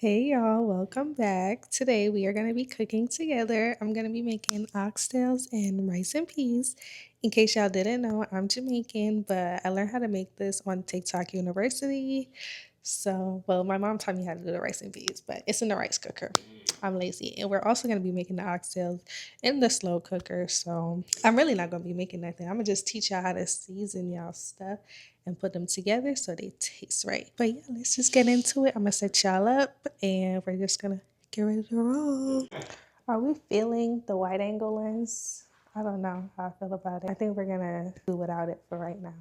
Hey y'all, welcome back. Today we are going to be cooking together. I'm going to be making oxtails and rice and peas. In case y'all didn't know, I'm Jamaican, but I learned how to make this on TikTok University. My mom taught me how to do the rice and peas, but it's in the rice cooker. I'm lazy. And we're also going to be making the oxtails in the slow cooker. So I'm really not going to be making nothing. I'm going to just teach y'all how to season y'all stuff and put them together so they taste right. But yeah, let's just get into it. I'm going to set y'all up and we're just going to get ready to roll. Are we feeling the wide angle lens? I don't know how I feel about it. I think we're going to do without it for right now.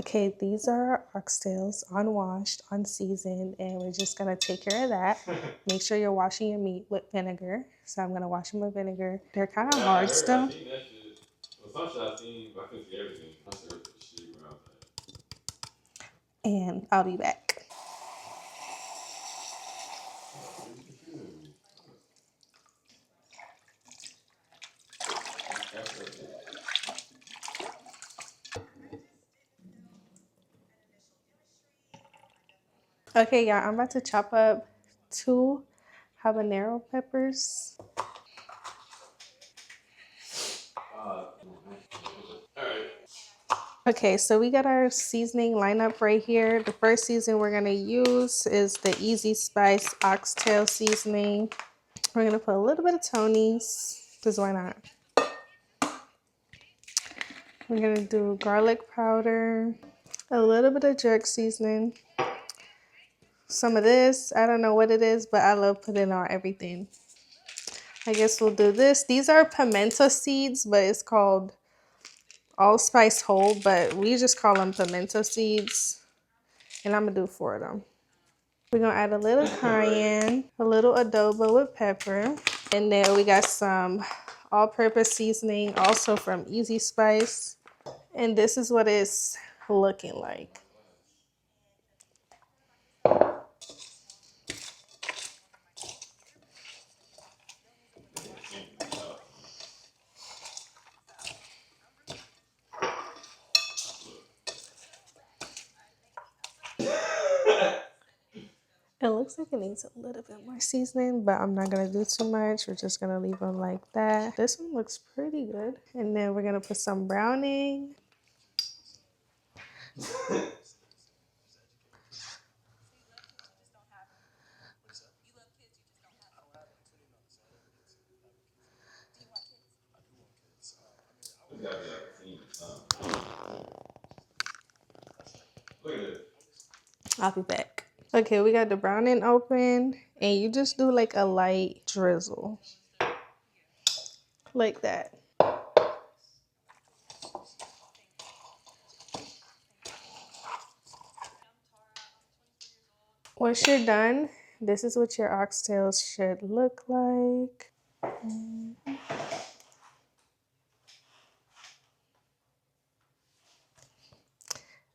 Okay, these are our oxtails, unwashed, unseasoned, and we're just gonna take care of that. Make sure you're washing your meat with vinegar. So I'm gonna wash them with vinegar. They're kind of hard still. I've seen that shit. Well, some shit I've seen, but I couldn't see everything. I served the shit around that. And I'll be back. Okay, y'all, I'm about to chop up 2 habanero peppers. Okay, so we got our seasoning lineup right here. The first seasoning we're gonna use is the Easy Spice Oxtail seasoning. We're gonna put a little bit of Tony's, because why not? We're gonna do garlic powder, a little bit of jerk seasoning, some of this. I don't know what it is, but I love putting on everything. I guess we'll do this. These are pimento seeds, but it's called allspice whole, but we just call them pimento seeds. And I'm gonna do 4 of them. We're gonna add a little cayenne, a little adobo with pepper, and then we got some all-purpose seasoning, also from Easy Spice. And this is what it's looking like. It looks like it needs a little bit more seasoning, but I'm not gonna do too much. We're just gonna leave them like that. This one looks pretty good. And then we're gonna put some browning. I'll be back. Okay, we got the browning open, and you just do like a light drizzle. Like that. Once you're done, this is what your oxtails should look like.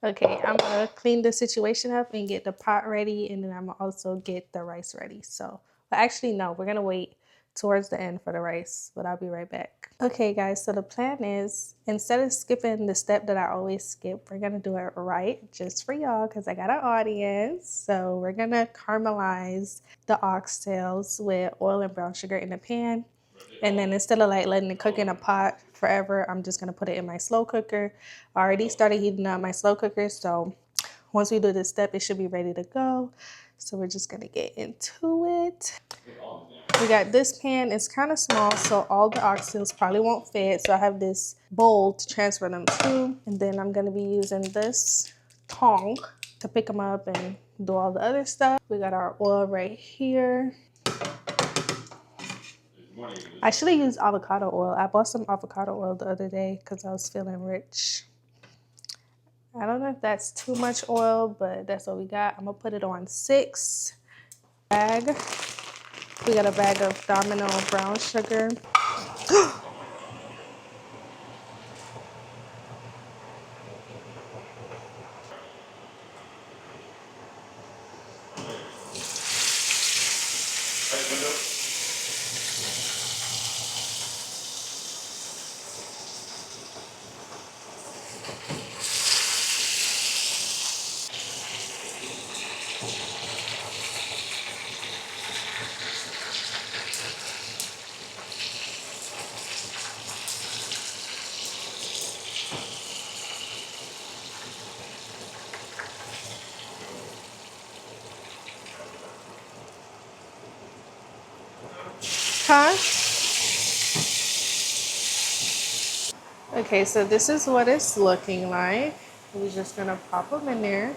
Okay, I'm gonna clean the situation up and get the pot ready, and then I'm gonna also get the rice ready. So, but actually, no, we're gonna wait towards the end for the rice, but I'll be right back. Okay, guys, so the plan is instead of skipping the step that I always skip, we're gonna do it right just for y'all because I got an audience. So, we're gonna caramelize the oxtails with oil and brown sugar in a pan. And then instead of like letting it cook in a pot forever, I'm just gonna put it in my slow cooker. I already started heating up my slow cooker, so once we do this step, it should be ready to go. So we're just gonna get into it. We got this pan, it's kind of small, so all the oxtails probably won't fit. So I have this bowl to transfer them to, and then I'm gonna be using this tong to pick them up and do all the other stuff. We got our oil right here. I should have used avocado oil. I bought some avocado oil the other day because I was feeling rich. I don't know if that's too much oil, but that's what we got. I'm gonna put it on 6 bag. We got a bag of Domino brown sugar. Huh? Okay, so this is what it's looking like. We're just gonna pop them in there.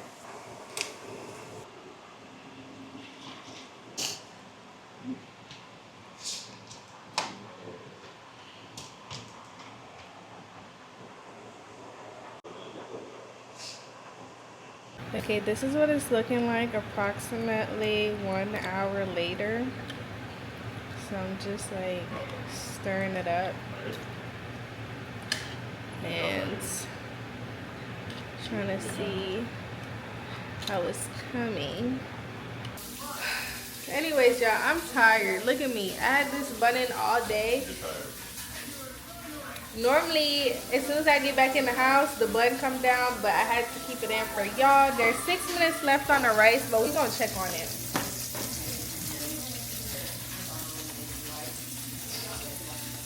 Okay, this is what it's looking like approximately 1 hour later. So I'm just like stirring it up and trying to see how it's coming. Anyways, y'all, I'm tired. Look at me. I had this bun in all day. Normally, as soon as I get back in the house, the bun come down, but I had to keep it in for y'all. There's 6 minutes left on the rice, but we're gonna check on it.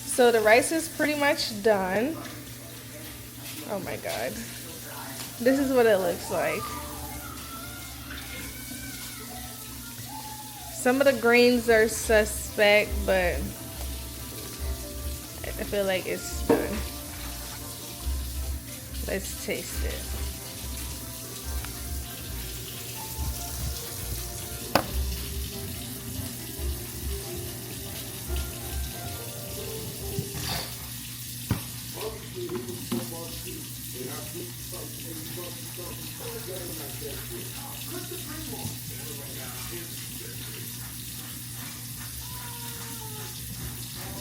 So the rice is pretty much done. Oh my God. This is what it looks like. Some of the grains are suspect, but I feel like it's done. Let's taste it.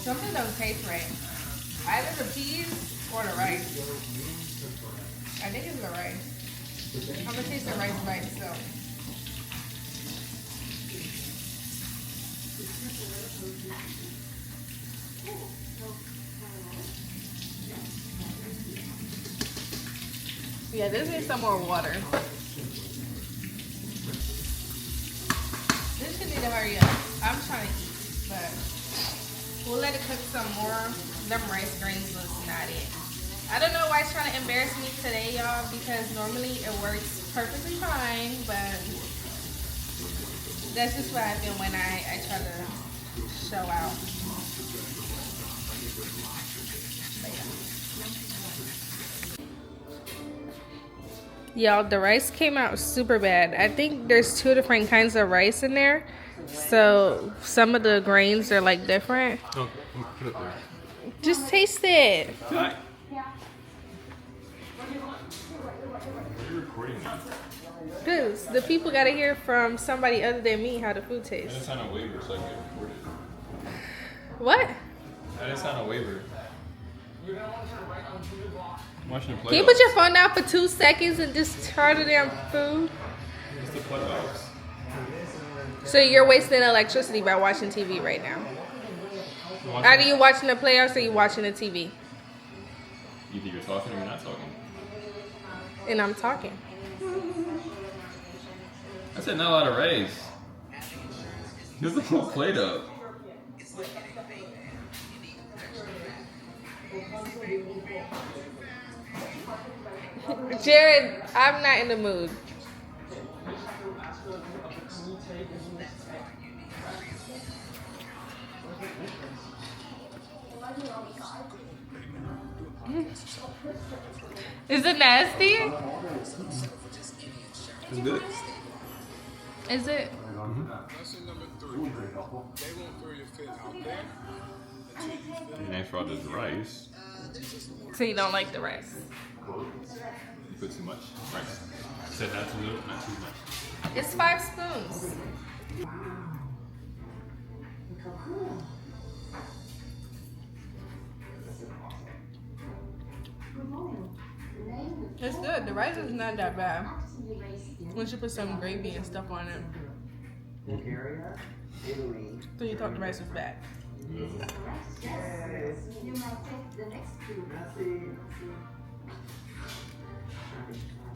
Something don't taste right. Either the peas or the rice. I think it's the rice. I'm gonna taste the rice by itself. Yeah, this needs some more water. This should need to hurry up. I'm trying to eat, but we'll let it cook some more. Them rice grains was not it. I don't know why it's trying to embarrass me today, y'all, because normally it works perfectly fine, but that's just what I feel when I try to show out. Y'all, the rice came out super bad. I think there's 2 different kinds of rice in there. So some of the grains are like different. Oh, put it there. Just taste it. Hi. You're recording me. Cause the people gotta hear from somebody other than me how the food I tastes. didn't sign a waiver so I can get recorded. What? I didn't sign a waiver. I'm watching the playoffs. Can you put your phone down for 2 seconds and just try the damn food? It's the playoffs. So you're wasting electricity by watching TV right now. Are you watching the playoffs or are you watching the TV? Either you're talking or you're not talking. And I'm talking. I said not a lot of rice. There's the whole plate up. Jared, I'm not in the mood. Is it nasty? It's good. Is it? And for all this rice, So you don't like the rice? you put too much rice. I said not too little, not too much. It's 5 spoons. It's good. The rice is not that bad. Once you put some gravy and stuff on it. Bulgaria, Italy. So you thought the rice was bad. Yeah. Yes. You might take the next two. Merci.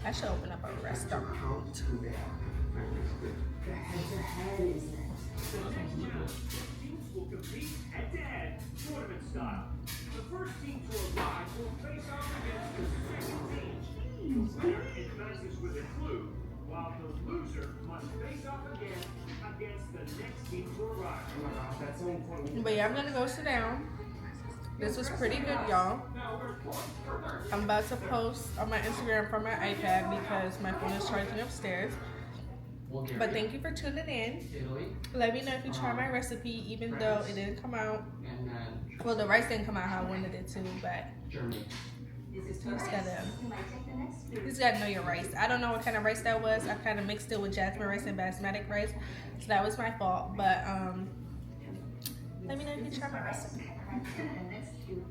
I should open up a restaurant. The head-to-head is next. Teams will compete head-to-head, tournament style. The first team to arrive will face off against the second team. The winner advances with a clue, while the loser must face off again against the next team to arrive. Oh my gosh, that's so important. But yeah, I'm gonna go sit down. This was pretty good, y'all. I'm about to post on my Instagram from my iPad because my phone is charging upstairs. But thank you for tuning in. Italy. Let me know if you try my recipe, even though it didn't come out. And then Well, the rice didn't come out how I wanted it to, but Germany. This is you just gotta, You might take the next you food. just gotta know your rice. I don't know what kind of rice that was. I kind of mixed it with jasmine rice and basmati rice, so that was my fault. But let me know if you try my recipe. The next food.